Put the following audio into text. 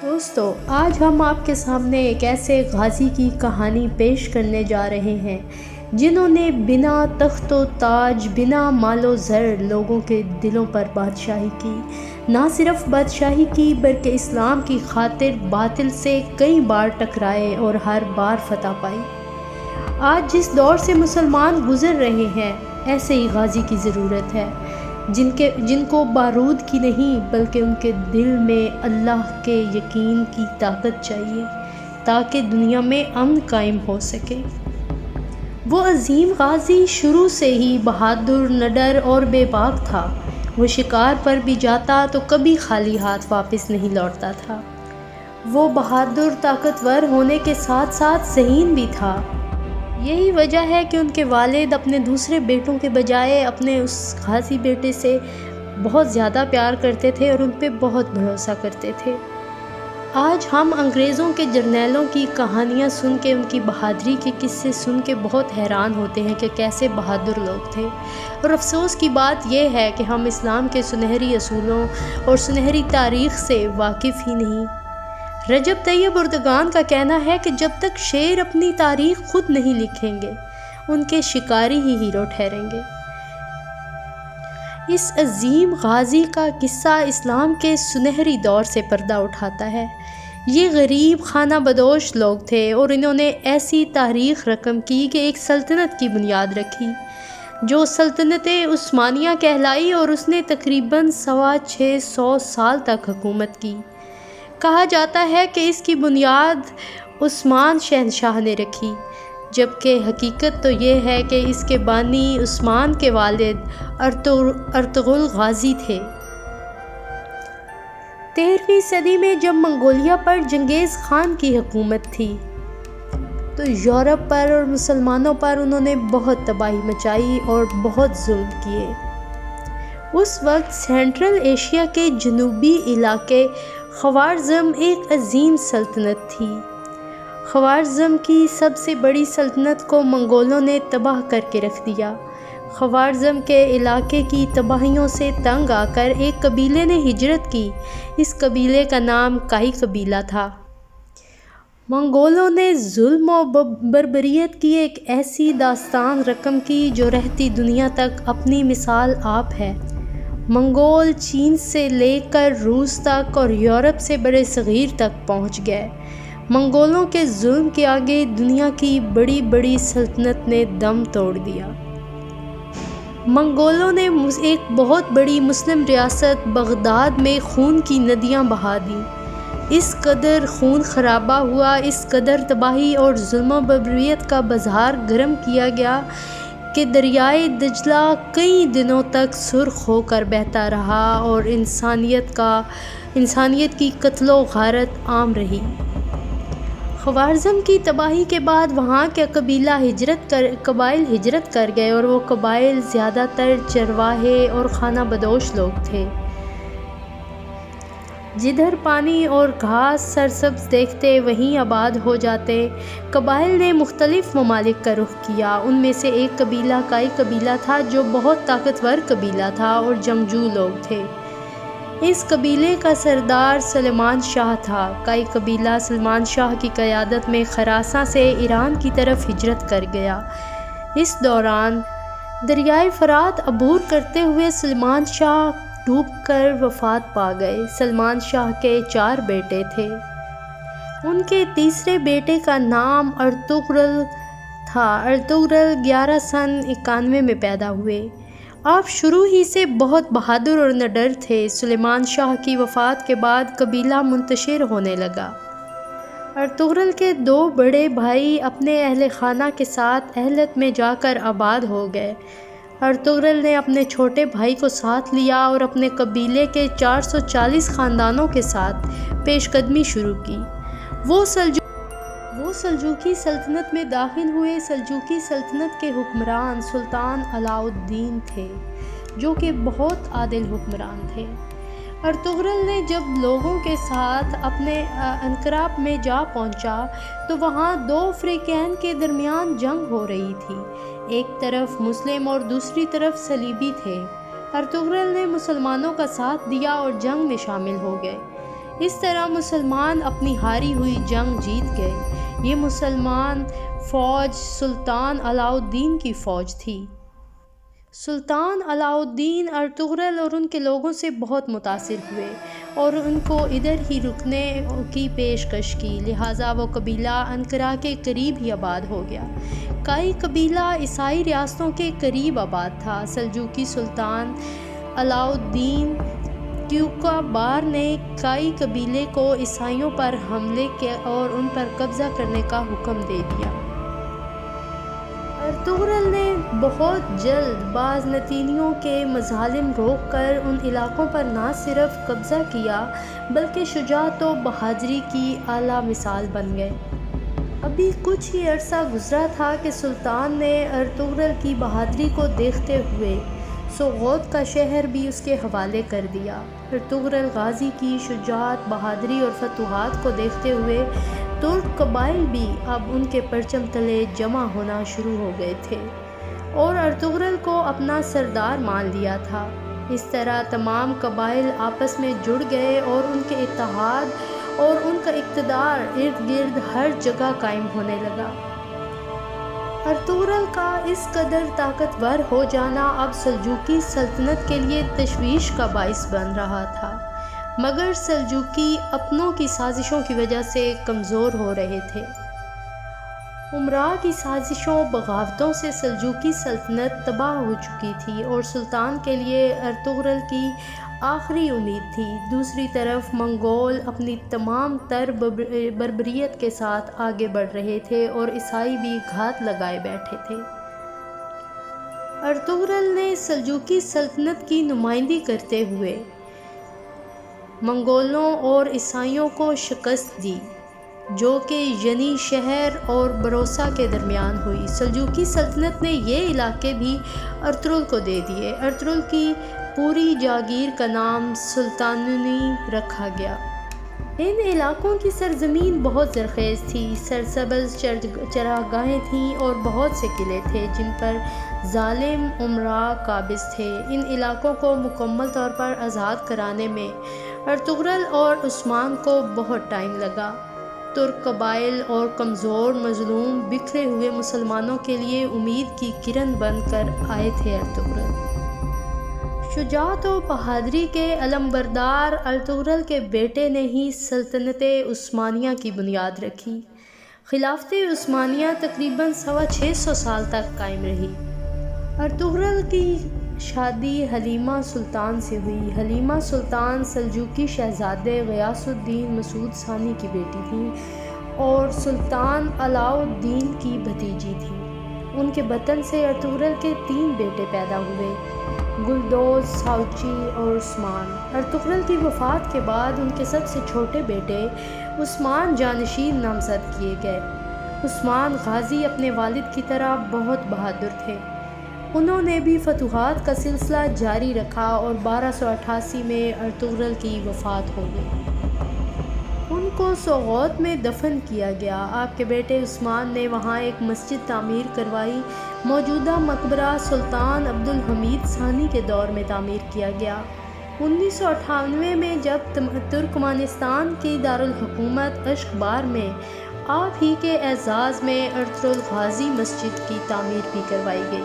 دوستو، آج ہم آپ کے سامنے ایک ایسے غازی کی کہانی پیش کرنے جا رہے ہیں جنہوں نے بنا تخت و تاج، بنا مال و زر لوگوں کے دلوں پر بادشاہی کی۔ نہ صرف بادشاہی کی بلکہ اسلام کی خاطر باطل سے کئی بار ٹکرائے اور ہر بار فتح پائی۔ آج جس دور سے مسلمان گزر رہے ہیں، ایسے ہی غازی کی ضرورت ہے جن کو بارود کی نہیں بلکہ ان کے دل میں اللہ کے یقین کی طاقت چاہیے تاکہ دنیا میں امن قائم ہو سکے۔ وہ عظیم غازی شروع سے ہی بہادر، نڈر اور بے باک تھا۔ وہ شکار پر بھی جاتا تو کبھی خالی ہاتھ واپس نہیں لوٹتا تھا۔ وہ بہادر، طاقتور ہونے کے ساتھ ساتھ ذہین بھی تھا۔ یہی وجہ ہے کہ ان کے والد اپنے دوسرے بیٹوں کے بجائے اپنے اس غازی بیٹے سے بہت زیادہ پیار کرتے تھے اور ان پہ بہت بھروسہ کرتے تھے۔ آج ہم انگریزوں کے جرنیلوں کی کہانیاں سن کے، ان کی بہادری کے قصے سن کے بہت حیران ہوتے ہیں کہ کیسے بہادر لوگ تھے۔ اور افسوس کی بات یہ ہے کہ ہم اسلام کے سنہری اصولوں اور سنہری تاریخ سے واقف ہی نہیں۔ رجب طیب اردگان کا کہنا ہے کہ جب تک شیر اپنی تاریخ خود نہیں لکھیں گے، ان کے شکاری ہی ہیرو ٹھہریں گے۔ اس عظیم غازی کا قصہ اسلام کے سنہری دور سے پردہ اٹھاتا ہے۔ یہ غریب خانہ بدوش لوگ تھے اور انہوں نے ایسی تاریخ رقم کی کہ ایک سلطنت کی بنیاد رکھی جو سلطنت عثمانیہ کہلائی، اور اس نے تقریباً 650 سال تک حکومت کی۔ کہا جاتا ہے کہ اس کی بنیاد عثمان شہنشاہ نے رکھی، جبکہ حقیقت تو یہ ہے کہ اس کے بانی عثمان کے والد ارطغرل غازی تھے۔ 13ویں صدی میں جب منگولیا پر چنگیز خان کی حکومت تھی تو یورپ پر اور مسلمانوں پر انہوں نے بہت تباہی مچائی اور بہت ظلم کیے۔ اس وقت سینٹرل ایشیا کے جنوبی علاقے خوارزم ایک عظیم سلطنت تھی۔ خوارزم کی سب سے بڑی سلطنت کو منگولوں نے تباہ کر کے رکھ دیا۔ خوارزم کے علاقے کی تباہیوں سے تنگ آ کر ایک قبیلے نے ہجرت کی۔ اس قبیلے کا نام کائی قبیلہ تھا۔ منگولوں نے ظلم و بربریت کی ایک ایسی داستان رقم کی جو رہتی دنیا تک اپنی مثال آپ ہے۔ منگول چین سے لے کر روس تک اور یورپ سے برِ صغیر تک پہنچ گئے۔ منگولوں کے ظلم کے آگے دنیا کی بڑی بڑی سلطنت نے دم توڑ دیا۔ منگولوں نے ایک بہت بڑی مسلم ریاست بغداد میں خون کی ندیاں بہا دیں۔ اس قدر خون خرابہ ہوا، اس قدر تباہی اور ظلم و بربریت کا بازار گرم کیا گیا کہ دریائے دجلہ کئی دنوں تک سرخ ہو کر بہتا رہا اور انسانیت کی قتل و غارت عام رہی۔ خوارزم کی تباہی کے بعد وہاں کے قبائل ہجرت کر گئے اور وہ قبائل زیادہ تر چرواہے اور خانہ بدوش لوگ تھے۔ جدھر پانی اور گھاس سرسبز دیکھتے وہیں آباد ہو جاتے۔ قبائل نے مختلف ممالک کا رخ کیا۔ ان میں سے ایک قبیلہ کائی قبیلہ تھا جو بہت طاقتور قبیلہ تھا اور جنگجو لوگ تھے۔ اس قبیلے کا سردار سلمان شاہ تھا۔ کائی قبیلہ سلمان شاہ کی قیادت میں خراساں سے ایران کی طرف ہجرت کر گیا۔ اس دوران دریائے فرات عبور کرتے ہوئے سلمان شاہ ڈوب کر وفات پا گئے۔ سلمان شاہ کے 4 بیٹے تھے۔ ان کے تیسرے بیٹے کا نام ارطغرل تھا۔ ارطغرل 11 سن 91 میں پیدا ہوئے۔ آپ شروع ہی سے بہت بہادر اور نڈر تھے۔ سلیمان شاہ کی وفات کے بعد قبیلہ منتشر ہونے لگا۔ ارطغرل کے 2 بڑے بھائی اپنے اہل خانہ کے ساتھ اہلت میں جا کر آباد ہو گئے۔ ارطغرل نے اپنے چھوٹے بھائی کو ساتھ لیا اور اپنے قبیلے کے 440 خاندانوں کے ساتھ پیش قدمی شروع کی۔ وہ سلجوقی سلطنت میں داخل ہوئے۔ سلجوقی سلطنت کے حکمران سلطان علاء الدین تھے جو کہ بہت عادل حکمران تھے۔ ارطغرل نے جب لوگوں کے ساتھ اپنے انقراب میں جا پہنچا تو وہاں 2 فریقین کے درمیان جنگ ہو رہی تھی۔ ایک طرف مسلم اور دوسری طرف صلیبی تھے۔ ارطغرل نے مسلمانوں کا ساتھ دیا اور جنگ میں شامل ہو گئے۔ اس طرح مسلمان اپنی ہاری ہوئی جنگ جیت گئے۔ یہ مسلمان فوج سلطان علاء الدین کی فوج تھی۔ سلطان علاء الدین ارطغرل اور ان کے لوگوں سے بہت متاثر ہوئے اور ان کو ادھر ہی رکنے کی پیشکش کی، لہٰذا وہ قبیلہ انقرہ کے قریب ہی آباد ہو گیا۔ کائی قبیلہ عیسائی ریاستوں کے قریب آباد تھا۔ سلجوقی سلطان علاء الدین کیوکابار نے کائی قبیلے کو عیسائیوں پر حملے اور ان پر قبضہ کرنے کا حکم دے دیا۔ ارطغرل نے بہت جلد بازنطینیوں کے مظالم روک کر ان علاقوں پر نہ صرف قبضہ کیا بلکہ شجاعت و بہادری کی اعلیٰ مثال بن گئے۔ ابھی کچھ ہی عرصہ گزرا تھا کہ سلطان نے ارطغرل کی بہادری کو دیکھتے ہوئے سوغوت کا شہر بھی اس کے حوالے کر دیا۔ ارطغرل غازی کی شجاعت، بہادری اور فتوحات کو دیکھتے ہوئے ترک قبائل بھی اب ان کے پرچم تلے جمع ہونا شروع ہو گئے تھے اور ارطغرل کو اپنا سردار مان لیا تھا۔ اس طرح تمام قبائل آپس میں جڑ گئے اور ان کے اتحاد اور ان کا اقتدار ارد گرد ہر جگہ قائم ہونے لگا۔ ارطغرل کا اس قدر طاقتور ہو جانا اب سلجوقی سلطنت کے لیے تشویش کا باعث بن رہا تھا، مگر سلجوقی اپنوں کی سازشوں کی وجہ سے کمزور ہو رہے تھے۔ امراء کی سازشوں بغاوتوں سے سلجوقی سلطنت تباہ ہو چکی تھی اور سلطان کے لیے ارطغرل کی آخری امید تھی۔ دوسری طرف منگول اپنی تمام تر بربریت کے ساتھ آگے بڑھ رہے تھے اور عیسائی بھی گھات لگائے بیٹھے تھے۔ ارطغرل نے سلجوقی سلطنت کی نمائندگی کرتے ہوئے منگولوں اور عیسائیوں کو شکست دی، جو کہ ینی شہر اور بروسا کے درمیان ہوئی۔ سلجوقی سلطنت نے یہ علاقے بھی ارطغرل کو دے دیے۔ ارطغرل کی پوری جاگیر کا نام سلطاننی رکھا گیا۔ ان علاقوں کی سرزمین بہت زرخیز تھی، سرسبز چراگاہیں تھیں اور بہت سے قلعے تھے جن پر ظالم امراء قابض تھے۔ ان علاقوں کو مکمل طور پر آزاد کرانے میں ارطغرل اور عثمان کو بہت ٹائم لگا۔ ترک قبائل اور کمزور، مظلوم، بکھرے ہوئے مسلمانوں کے لیے امید کی کرن بن کر آئے تھے ارطغرل۔ شجاعت و بہادری کے علمبردار ارطغرل کے بیٹے نے ہی سلطنت عثمانیہ کی بنیاد رکھی۔ خلافت عثمانیہ تقریباً 625 سال تک قائم رہی۔ ارطغرل کی شادی حلیمہ سلطان سے ہوئی۔ حلیمہ سلطان سلجوقی شہزادے غیاث الدین مسعود ثانی کی بیٹی تھیں اور سلطان علاء الدین کی بھتیجی تھیں۔ ان کے بطن سے ارطغرل کے 3 بیٹے پیدا ہوئے، گلدوز، ساوچی اور عثمان۔ ارطغرل کی وفات کے بعد ان کے سب سے چھوٹے بیٹے عثمان جانشین نامزد کیے گئے۔ عثمان غازی اپنے والد کی طرح بہت بہادر تھے۔ انہوں نے بھی فتوحات کا سلسلہ جاری رکھا اور 1288 میں ارطغرل کی وفات ہو گئی۔ ان کو سوغوت میں دفن کیا گیا۔ آپ کے بیٹے عثمان نے وہاں ایک مسجد تعمیر کروائی۔ موجودہ مقبرہ سلطان عبدالحمید ثانی کے دور میں تعمیر کیا گیا۔ 1998 میں جب ترکمانستان کی دارالحکومت اشخبار میں آپ ہی کے اعزاز میں ارطغرل غازی مسجد کی تعمیر بھی کروائی گئی۔